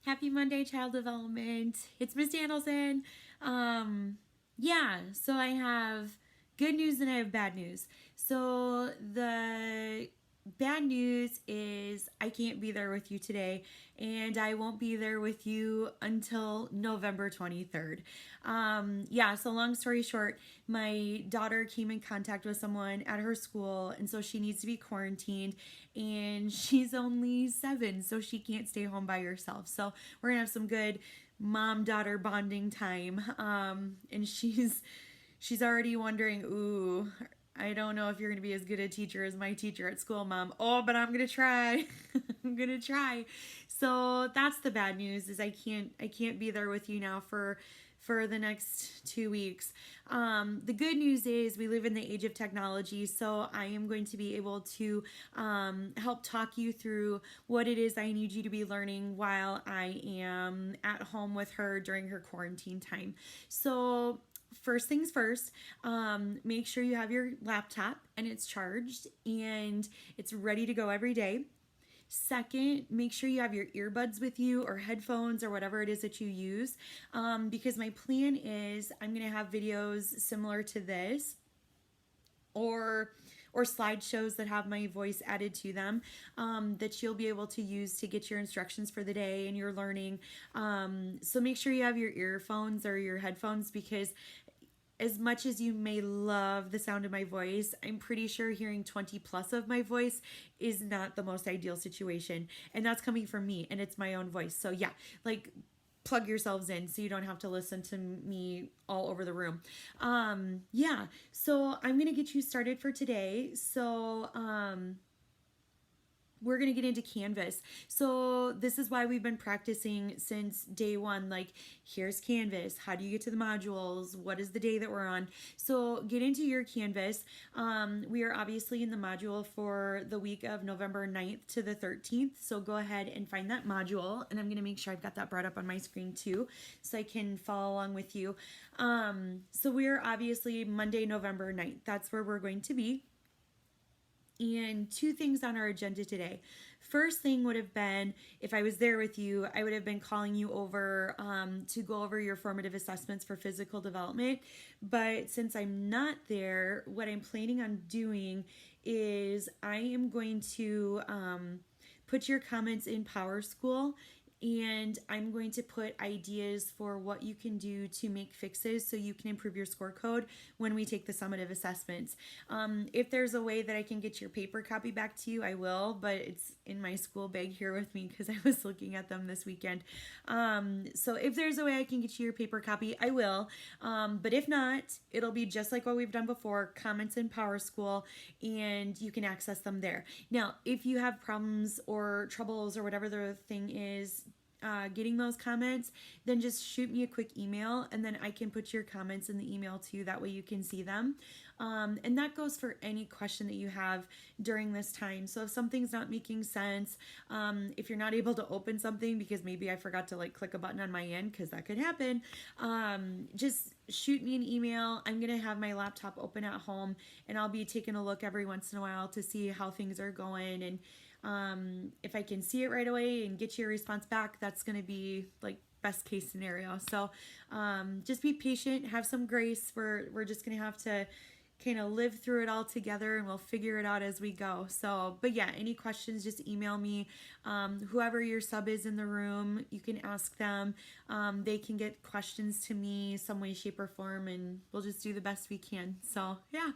Happy Monday, child development. It's Miss Danielson. So I have good news and I have bad news. So the bad news is I can't be there with you today, and I won't be there with you until November 23rd. So long story short, my daughter came in contact with someone at her school, and so she needs to be quarantined, and she's only 7, so she can't stay home by herself. So we're gonna have some good mom-daughter bonding time. And she's already wondering, ooh, I don't know if you're going to be as good a teacher as my teacher at school, Mom. Oh, but I'm going to try. I'm going to try. So that's the bad news, is I can't be there with you now for the next 2 weeks. The good news is we live in the age of technology, so I am going to be able to help talk you through what it is I need you to be learning while I am at home with her during her quarantine time. So first things first, make sure you have your laptop and it's charged and it's ready to go every day. Second, make sure you have your earbuds with you or headphones or whatever it is that you use, because my plan is I'm going to have videos similar to this, or slideshows that have my voice added to them, that you'll be able to use to get your instructions for the day and your learning. So make sure you have your earphones or your headphones, because as much as you may love the sound of my voice, I'm pretty sure hearing 20 plus of my voice is not the most ideal situation. And that's coming from me, and it's my own voice. So yeah, like, plug yourselves in so you don't have to listen to me all over the room. So I'm going to get you started for today. So, we're going to get into Canvas. So this is why we've been practicing since day one. Like, here's Canvas. How do you get to the modules? What is the day that we're on? So get into your Canvas. We are obviously in the module for the week of November 9th to the 13th. So go ahead and find that module. And I'm going to make sure I've got that brought up on my screen too, so I can follow along with you. So we're obviously Monday, November 9th. That's where we're going to be. And 2 things on our agenda today. First thing would have been, if I was there with you, I would have been calling you over to go over your formative assessments for physical development. But since I'm not there, what I'm planning on doing is I am going to put your comments in PowerSchool, and I'm going to put ideas for what you can do to make fixes so you can improve your score code when we take the summative assessments. If there's a way that I can get your paper copy back to you, I will, but it's in my school bag here with me because I was looking at them this weekend. So if there's a way I can get you your paper copy, I will. But if not, it'll be just like what we've done before, comments in PowerSchool, and you can access them there. Now, if you have problems or troubles or whatever the thing is, getting those comments, then just shoot me a quick email, and then I can put your comments in the email too. That way you can see them. And that goes for any question that you have during this time. So if something's not making sense, if you're not able to open something because maybe I forgot to click a button on my end, because that could happen, just shoot me an email. I'm going to have my laptop open at home, and I'll be taking a look every once in a while to see how things are going. And if I can see it right away and get your response back, that's going to be best case scenario. So just be patient, have some grace. We're just going to have to kind of live through it all together, and we'll figure it out as we go. So, but yeah, any questions, just email me. Whoever your sub is in the room, you can ask them. They can get questions to me some way, shape, or form, and we'll just do the best we can. So yeah.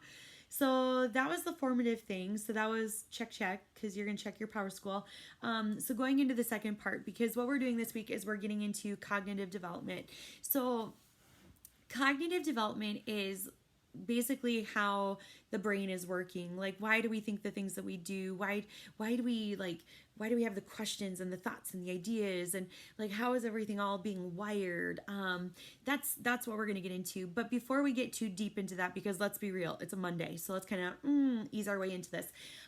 So that was the formative thing. So that was check, because you're going to check your PowerSchool. So going into the second part, because what we're doing this week is we're getting into cognitive development. So cognitive development is basically how the brain is working. Like, why do we think the things that we do? Why do we have the questions and the thoughts and the ideas, and how is everything all being wired? That's what we're going to get into. But before we get too deep into that, because let's be real, it's a Monday, so let's kind of ease our way into this.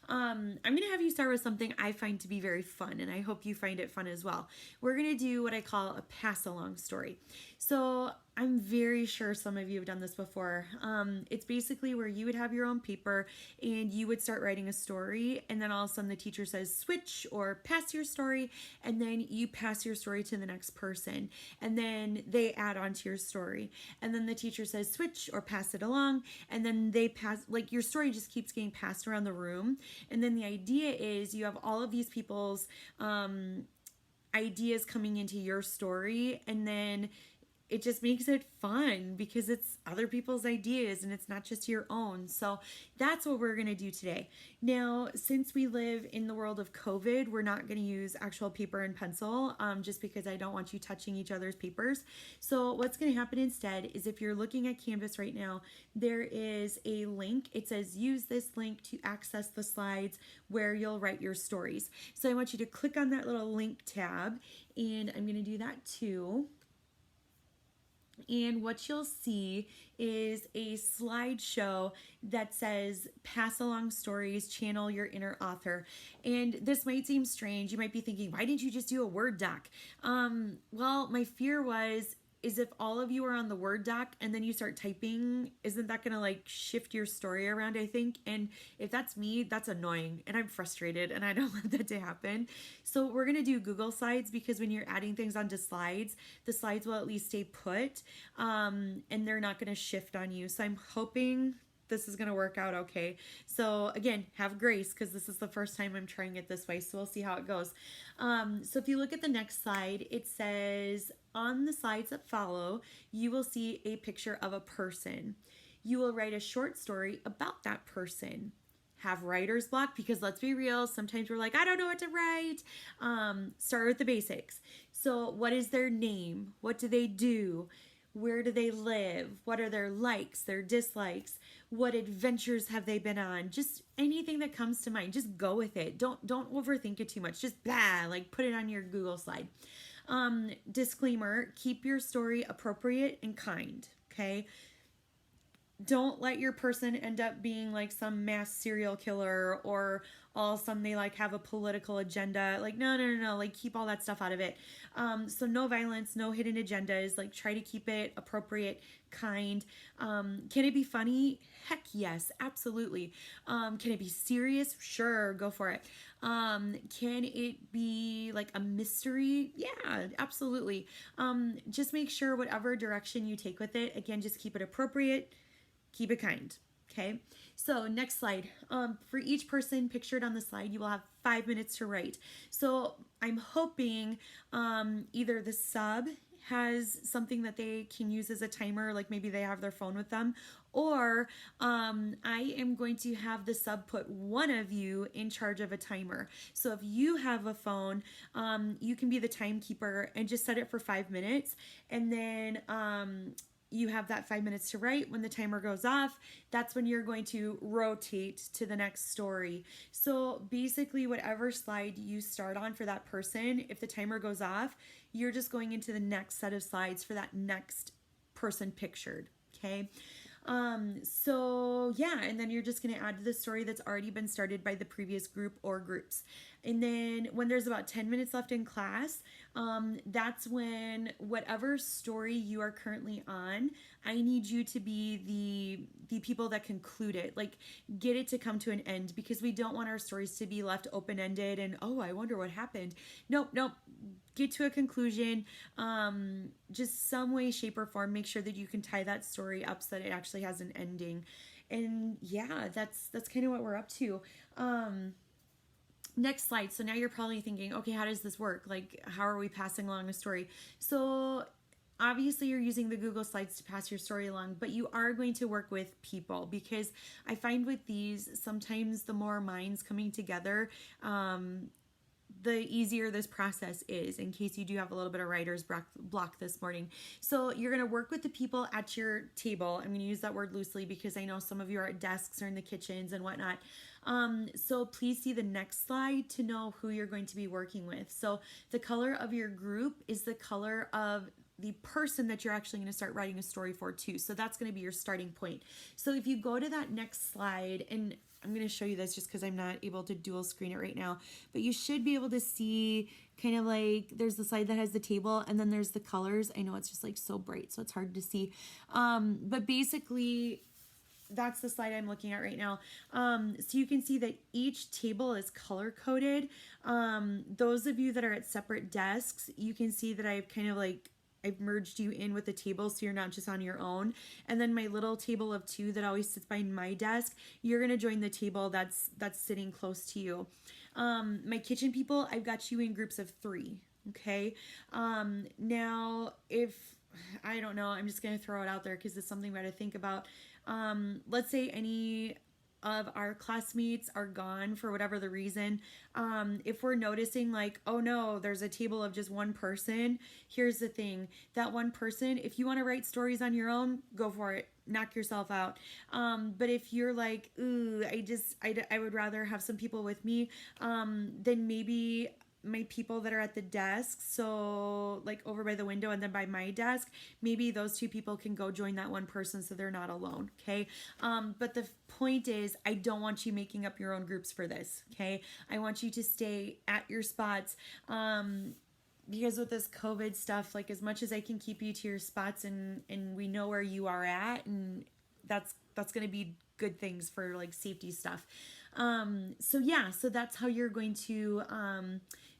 I'm going to have you start with something I find to be very fun, and I hope you find it fun as well. We're going to do what I call a pass along story. So I'm very sure some of you have done this before. It's basically where you would have your own paper and you would start writing a story, and then all of a sudden the teacher says switch or pass your story, and then you pass your story to the next person, and then they add on to your story, and then the teacher says switch or pass it along, and then they pass, like your story just keeps getting passed around the room. And then the idea is you have all of these people's ideas coming into your story, and then it just makes it fun because it's other people's ideas and it's not just your own. So that's what we're going to do today. Now, since we live in the world of COVID, we're not going to use actual paper and pencil, just because I don't want you touching each other's papers. So what's going to happen instead is, if you're looking at Canvas right now, there is a link. It says use this link to access the slides where you'll write your stories. So I want you to click on that little link tab, and I'm going to do that too. And what you'll see is a slideshow that says pass along stories, channel your inner author. And this might seem strange. You might be thinking, why didn't you just do a Word doc? Well, my fear is if all of you are on the Word doc and then you start typing, isn't that gonna like shift your story around, I think? And if that's me, that's annoying and I'm frustrated and I don't want that to happen. So we're gonna do Google Slides, because when you're adding things onto slides, the slides will at least stay put, and they're not gonna shift on you. So I'm hoping this is gonna work out okay. So again, have grace, because this is the first time I'm trying it this way, so we'll see how it goes. So if you look at the next slide, it says on the slides that follow, you will see a picture of a person. You will write a short story about that person. Have writer's block, because let's be real, sometimes we're like, I don't know what to write. Start with the basics. So what is their name? What do they do? Where do they live? What are their likes, their dislikes? What adventures have they been on? Just anything that comes to mind. Just go with it. Don't overthink it too much. Just blah, like put it on your Google slide. Disclaimer, keep your story appropriate and kind, okay? Don't let your person end up being like some mass serial killer, or all of a sudden they like have a political agenda. Like, no. Like, keep all that stuff out of it. So no violence, no hidden agendas. Like, try to keep it appropriate, kind. Can it be funny? Heck yes, absolutely. Can it be serious? Sure, go for it. Can it be like a mystery? Yeah, absolutely. Just make sure whatever direction you take with it, again, just keep it appropriate, keep it kind. Okay, so next slide. For each person pictured on the slide, you will have 5 minutes to write. So I'm hoping either the sub has something that they can use as a timer, like maybe they have their phone with them, or I am going to have the sub put one of you in charge of a timer. So if you have a phone, you can be the timekeeper and just set it for 5 minutes, and then you have that 5 minutes to write. When the timer goes off, that's when you're going to rotate to the next story. So basically, whatever slide you start on for that person, if the timer goes off, you're just going into the next set of slides for that next person pictured, okay? So yeah, and then you're just going to add to the story that's already been started by the previous group or groups. And then when there's about 10 minutes left in class, that's when whatever story you are currently on, I need you to be the people that conclude it, like get it to come to an end, because we don't want our stories to be left open-ended and, oh, I wonder what happened. Nope. Get to a conclusion, just some way, shape, or form. Make sure that you can tie that story up so that it actually has an ending. And yeah, that's kind of what we're up to. Next slide. So now you're probably thinking, okay, how does this work? Like, how are we passing along a story? So obviously you're using the Google Slides to pass your story along, but you are going to work with people, because I find with these, sometimes the more minds coming together, the easier this process is, in case you do have a little bit of writer's block this morning. So you're going to work with the people at your table. I'm going to use that word loosely because I know some of you are at desks or in the kitchens and whatnot. So please see the next slide to know who you're going to be working with. So the color of your group is the color of the person that you're actually going to start writing a story for too. So that's going to be your starting point. So if you go to that next slide, and I'm going to show you this just because I'm not able to dual screen it right now, but you should be able to see kind of like there's the slide that has the table and then there's the colors. I know it's just like so bright, so it's hard to see. But basically that's the slide I'm looking at right now. So you can see that each table is color coded. Those of you that are at separate desks, you can see that I've kind of like I've merged you in with the table so you're not just on your own. And then my little table of 2 that always sits by my desk, you're going to join the table that's sitting close to you. My kitchen people, I've got you in groups of 3. Okay. Now if I don't know, I'm just going to throw it out there because it's something we got to think about. Let's say any of our classmates are gone for whatever the reason. If we're noticing like, oh no, there's a table of just one person, here's the thing. That one person, if you want to write stories on your own, go for it. Knock yourself out. But if you're like, ooh, I would rather have some people with me, then maybe my people that are at the desk, so like over by the window and then by my desk, maybe those 2 people can go join that one person so they're not alone. Okay. But the point is, I don't want you making up your own groups for this. Okay. I want you to stay at your spots. Because with this COVID stuff, like as much as I can keep you to your spots and we know where you are at, and that's going to be good things for like safety stuff. So yeah, so that's how you're going to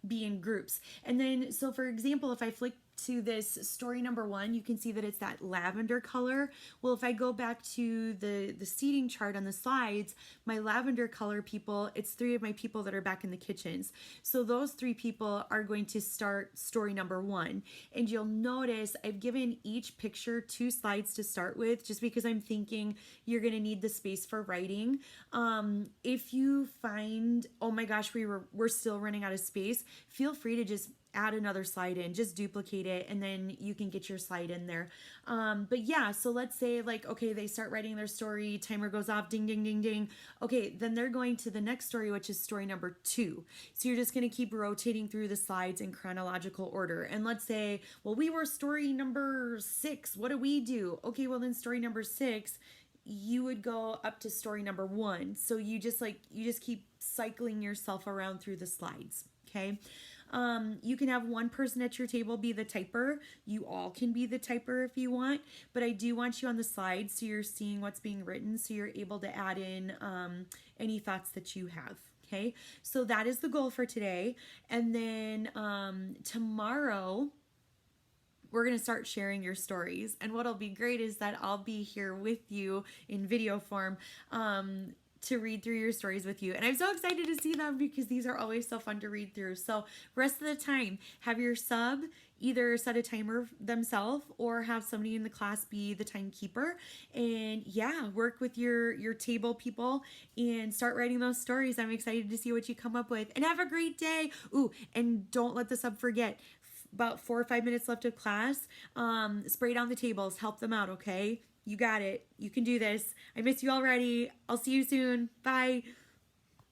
be in groups. And then, so for example, if I flick to this story number 1, you can see that it's that lavender color. Well, if I go back to the seating chart on the slides, my lavender color people, it's 3 of my people that are back in the kitchens. So those 3 people are going to start story number 1. And you'll notice I've given each picture 2 slides to start with, just because I'm thinking you're going to need the space for writing. If you find, oh my gosh, we're still running out of space, feel free to just add another slide in, just duplicate it, and then you can get your slide in there. But yeah, so let's say like, okay, they start writing their story, timer goes off, ding, ding, ding, ding. Okay, then they're going to the next story, which is story number 2. So you're just going to keep rotating through the slides in chronological order. And let's say, well, we were story number 6. What do we do? Okay, well then story number 6, you would go up to story number 1. So you just keep cycling yourself around through the slides. Okay. You can have one person at your table be the typer. You all can be the typer if you want, but I do want you on the slide so you're seeing what's being written, so you're able to add in any thoughts that you have. Okay, so that is the goal for today. And then tomorrow, we're going to start sharing your stories. And what'll be great is that I'll be here with you in video form to read through your stories with you. And I'm so excited to see them because these are always so fun to read through. So rest of the time, have your sub either set a timer themselves or have somebody in the class be the timekeeper. And yeah, work with your table people and start writing those stories. I'm excited to see what you come up with. And have a great day. Ooh, and don't let the sub forget, about 4 or 5 minutes left of class. Spray down the tables, help them out, okay? You got it. You can do this. I miss you already. I'll see you soon. Bye.